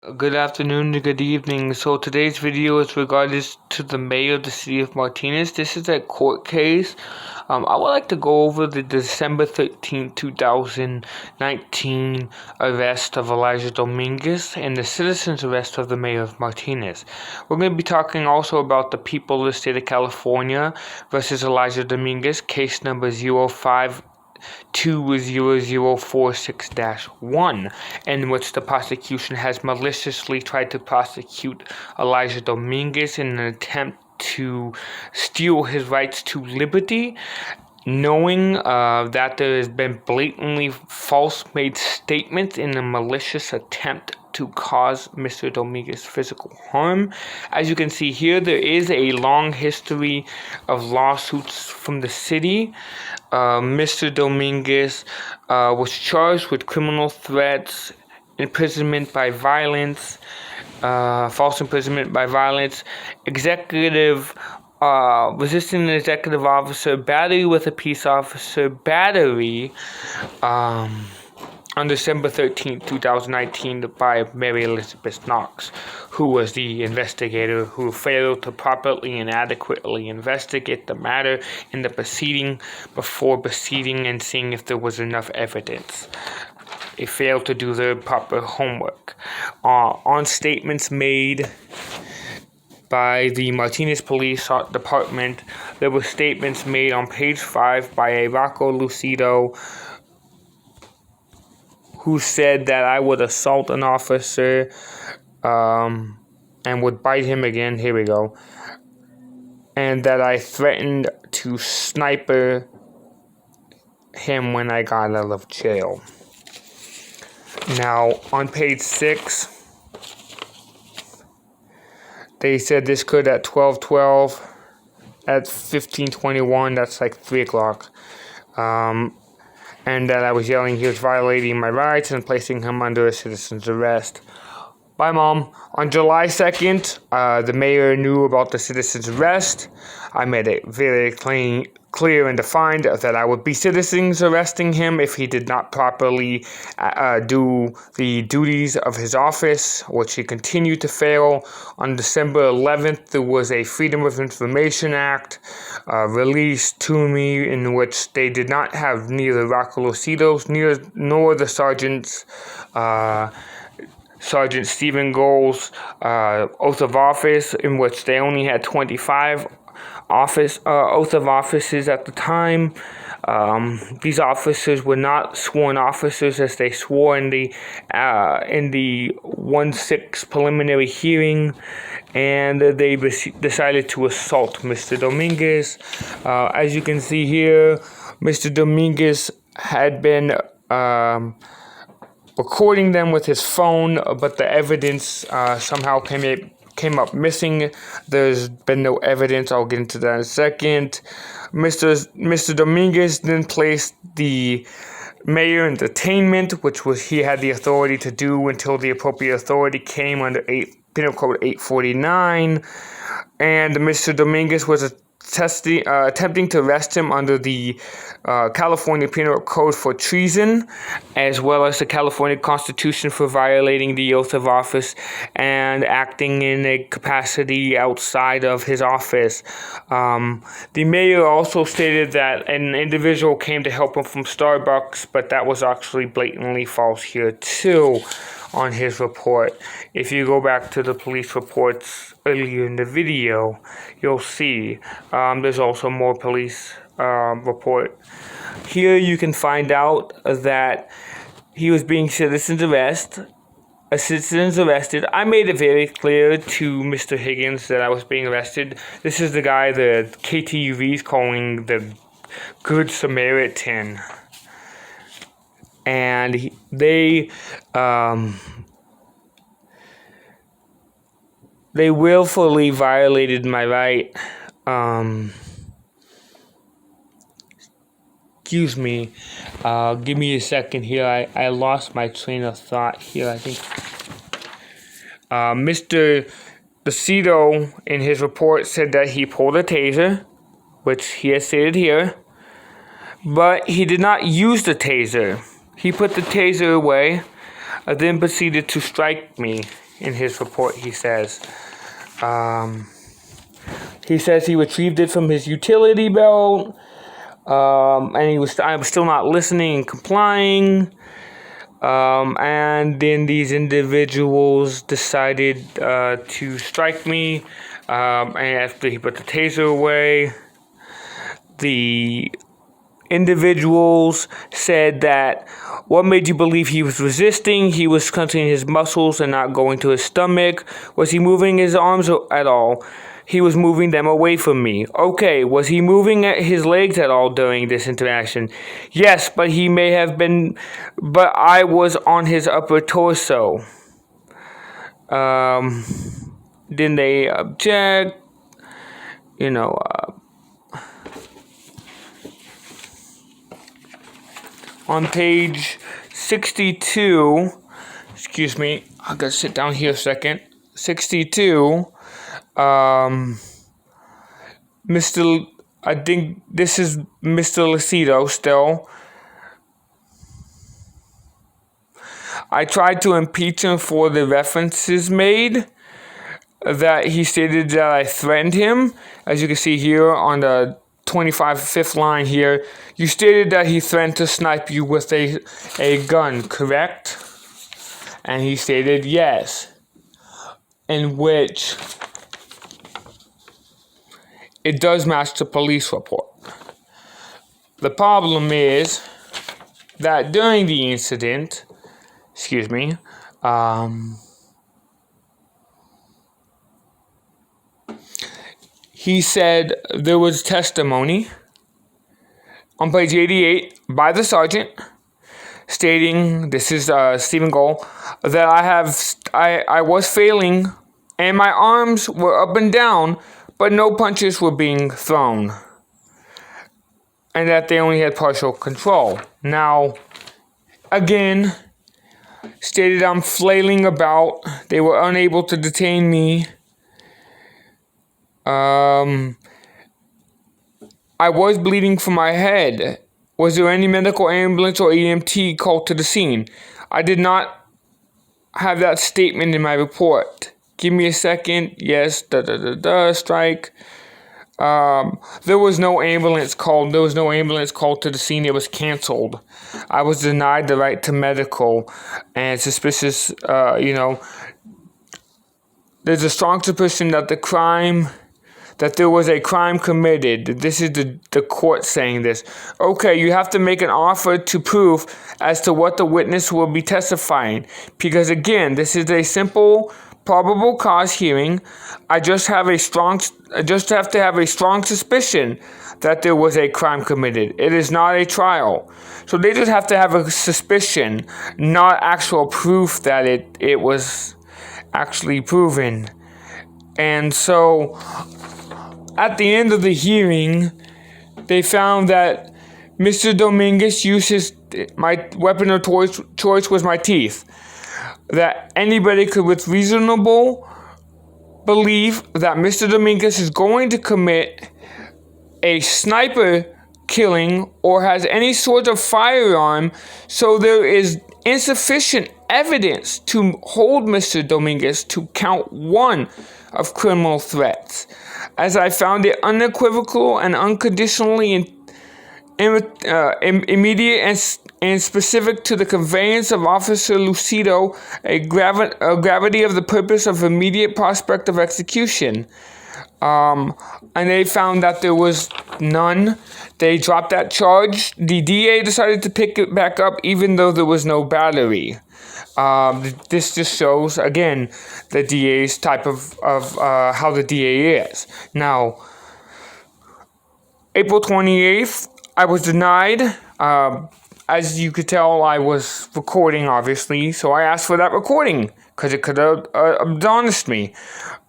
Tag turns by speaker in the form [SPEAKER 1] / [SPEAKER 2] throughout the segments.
[SPEAKER 1] Good afternoon to good evening. So today's video is regarding to the mayor of the city of Martinez. This is a court case. I would like to go over the December 13th, 2019 arrest of Elijah Dominguez and the citizen's arrest of the mayor of Martinez. We're going to be talking also about the people of the state of California versus Elijah Dominguez, case number 05-20046-1, in which the prosecution has maliciously tried to prosecute Elijah Dominguez in an attempt to steal his rights to liberty, knowing that there has been blatantly false made statements in a malicious attempt to cause Mr. Dominguez physical harm. As you can see here, there is a long history of lawsuits from the city. Mr. Dominguez was charged with criminal threats, imprisonment by violence, false imprisonment by violence, resisting an executive officer, battery with a peace officer, battery, on December 13th, 2019, by Mary Elizabeth Knox, who was the investigator who failed to properly and adequately investigate the matter in the proceeding before proceeding and seeing if there was enough evidence. They failed to do their proper homework. On statements made by the Martinez Police Department, there were statements made on page 5 by a Rocco Lucido, who said that I would assault an officer and would bite him again. Here we go. And that I threatened to sniper him when I got out of jail. Now, on page 6, they said this could at 12:12, at 15:21, that's like 3 o'clock. And that I was yelling he was violating my rights and placing him under a citizen's arrest. Bye, Mom. On July 2nd, the mayor knew about the citizen's arrest. I made it very clear and defined that I would be citizens arresting him if he did not properly do the duties of his office, which he continued to fail. On December 11th, there was a Freedom of Information Act released to me, in which they did not have neither Rocco Lucido's nor the sergeant's Sergeant Stephen Gold's oath of office, in which they only had 25 oath of offices at the time. These officers were not sworn officers, as they swore in the 1-6 preliminary hearing, and they decided to assault Mr. Dominguez. As you can see here, Mr. Dominguez had been recording them with his phone, but the evidence somehow came up missing. There's been no evidence. I'll get into that in a second. Mr. Dominguez then placed the mayor in detainment, which he had the authority to do until the appropriate authority came under Penal Code 849. And Mr. Dominguez was attempting to arrest him under the California Penal Code for treason, as well as the California Constitution for violating the oath of office and acting in a capacity outside of his office. The mayor also stated that an individual came to help him from Starbucks, but that was actually blatantly false here too on his report. If you go back to the police reports earlier in the video, you'll see there's also more police report. Here you can find out that he was being citizen's arrested. I made it very clear to Mr. Higgins that I was being arrested. This is the guy the KTUV is calling the Good Samaritan. And they willfully violated my right. Excuse me. Give me a second here. I lost my train of thought here, I think. Mr. Lucido, in his report, said that he pulled a taser, which he has stated here, but he did not use the taser. He put the taser away, then proceeded to strike me. in his report, he says. He says he retrieved it from his utility belt, and I was still not listening and complying. And then these individuals decided to strike me. And after he put the taser away, the individuals said that, what made you believe he was resisting? He was clenching his muscles and not going to his stomach. Was he moving his arms at all? He was moving them away from me. Okay, was he moving his legs at all during this interaction? Yes, but he may have been, but I was on his upper torso. Then they object, on page 62, excuse me, I gotta sit down here a second. 62, I think this is Mr. Lucido still. I tried to impeach him for the references made, that he stated that I threatened him. As you can see here on the 5th line here, you stated that he threatened to snipe you with a gun, correct? And he stated yes. In which it does match the police report. The problem is that during the incident, he said there was testimony on page 88 by the sergeant stating, this is Stephen Gold, that I was failing and my arms were up and down, but no punches were being thrown, and that they only had partial control. Now, again, stated I'm flailing about. They were unable to detain me. I was bleeding from my head. Was there any medical ambulance or EMT called to the scene? I did not have that statement in my report. Give me a second. Yes, strike. There was no ambulance called. There was no ambulance called to the scene. It was canceled. I was denied the right to medical, and suspicious. There's a strong suspicion that there was a crime committed. This is the court saying this. Okay, you have to make an offer to prove as to what the witness will be testifying, because again, this is a simple probable cause hearing. I just have to have a strong suspicion that there was a crime committed. It is not a trial. So they just have to have a suspicion, not actual proof that it was actually proven. And so at the end of the hearing, they found that Mr. Dominguez used my weapon of choice was my teeth. That anybody could with reasonable believe that Mr. Dominguez is going to commit a sniper killing or has any sort of firearm, so there is insufficient evidence to hold Mr. Dominguez to count 1 of criminal threats, as I found it unequivocal and unconditionally immediate and specific to the conveyance of Officer Lucido, a gravity of the purpose of immediate prospect of execution. And they found that there was none. They dropped that charge. The DA decided to pick it back up even though there was no battery. This just shows, again, the DA's type of how the DA is. Now, April 28th, I was denied. As you could tell, I was recording, obviously, so I asked for that recording because it could have admonished me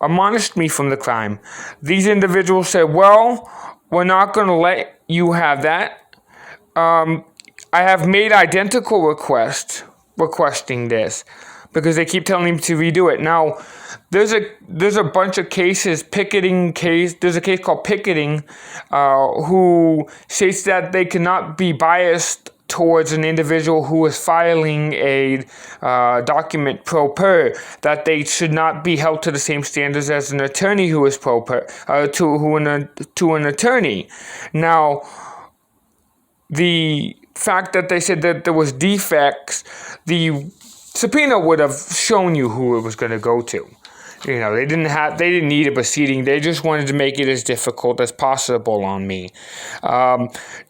[SPEAKER 1] from the crime. These individuals said, well, we're not going to let you have that. I have made identical requests requesting this because they keep telling me to redo it. Now, there's a bunch of cases, there's a case called picketing, who states that they cannot be biased towards an individual who is filing a document pro per, that they should not be held to the same standards as an attorney who is pro per, to an attorney. Now, the fact that they said that there was defects, the subpoena would have shown you who it was going to go to. You know, they didn't need a proceeding. They just wanted to make it as difficult as possible on me.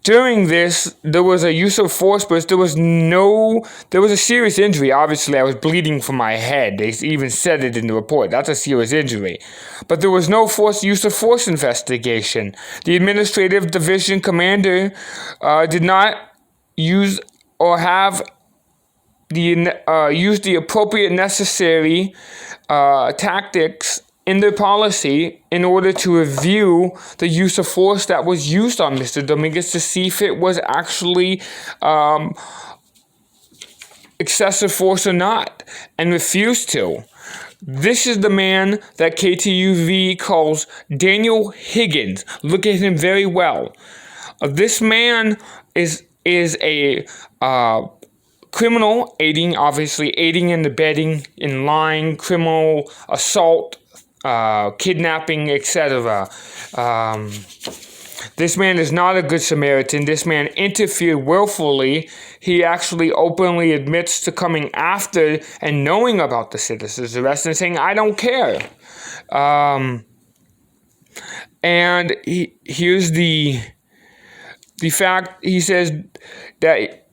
[SPEAKER 1] During this, there was a use of force, but there was a serious injury. Obviously, I was bleeding from my head. They even said it in the report. That's a serious injury. But there was no use of force investigation. The administrative division commander did not use or have use the appropriate necessary tactics in their policy in order to review the use of force that was used on Mr. Dominguez to see if it was actually excessive force or not, and refused to. This is the man that KTUV calls Daniel Higgins. Look at him very well. This man is a criminal, aiding and abetting in lying, criminal assault, kidnapping, etc. This man is not a good Samaritan. This man interfered willfully. He actually openly admits to coming after and knowing about the citizen's arrest and saying, "I don't care." And here's the fact. He says that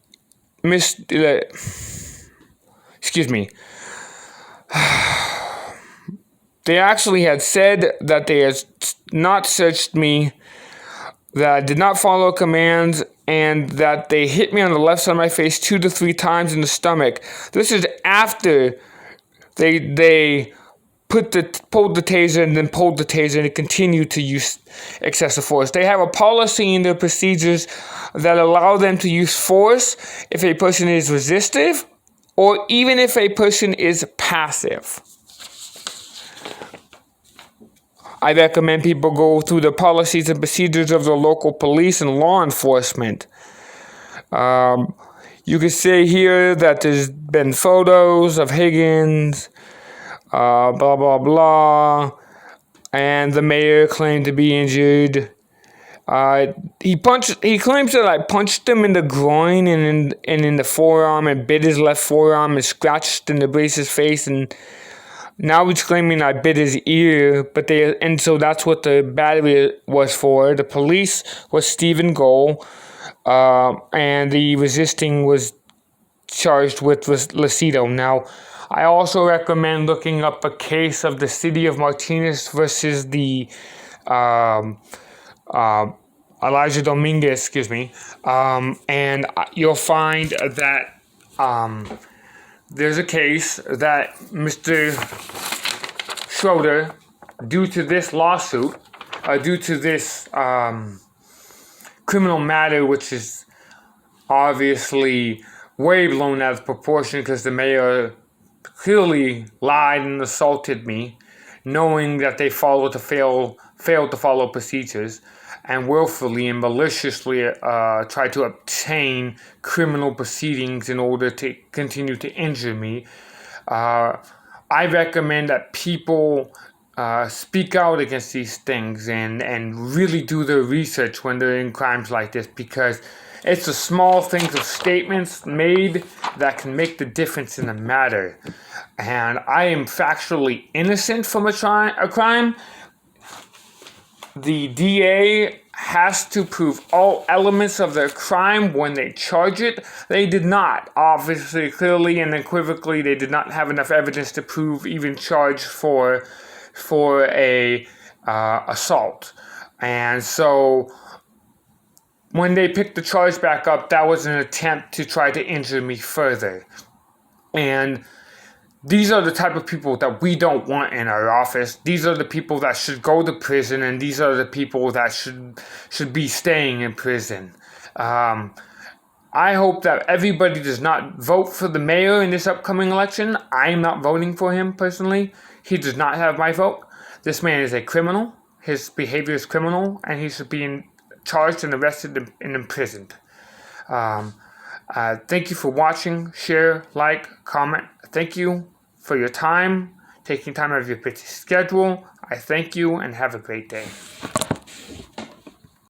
[SPEAKER 1] they actually had said that they had not searched me, that I did not follow commands, and that they hit me on the left side of my face 2 to 3 times in the stomach. This is after they pulled the taser and then pulled the taser and continued to use excessive force. They have a policy in their procedures that allow them to use force if a person is resistive or even if a person is passive. I recommend people go through the policies and procedures of the local police and law enforcement. You can see here that there's been photos of Higgins, blah, blah, blah, and the mayor claimed to be injured. He claims that I punched him in the groin and in the forearm and bit his left forearm and scratched and abrased his face, and now he's claiming I bit his ear, and so that's what the battery was for. The police was Stephen Gold, and the resisting was charged with Lacido. Now, I also recommend looking up a case of the city of Martinez versus the Elijah Dominguez, and you'll find that there's a case that Mr. Schroeder, due to this lawsuit, due to this criminal matter, which is obviously way blown out of proportion because the mayor clearly lied and assaulted me, knowing that they failed to follow procedures, and willfully and maliciously tried to obtain criminal proceedings in order to continue to injure me. I recommend that people speak out against these things and really do their research when they're in crimes like this, because it's the small things of statements made that can make the difference in the matter. And I am factually innocent from a crime. The DA has to prove all elements of their crime when they charge it. They did not. Obviously, clearly, and unequivocally, they did not have enough evidence to prove even charge for a assault. And so when they picked the charge back up, that was an attempt to try to injure me further. And these are the type of people that we don't want in our office. These are the people that should go to prison, and these are the people that should be staying in prison. I hope that everybody does not vote for the mayor in this upcoming election. I am not voting for him personally. He does not have my vote. This man is a criminal. His behavior is criminal, and he should be charged and arrested and imprisoned. Thank you for watching. Share, like, comment. Thank you for your time, taking time out of your busy schedule. I thank you and have a great day.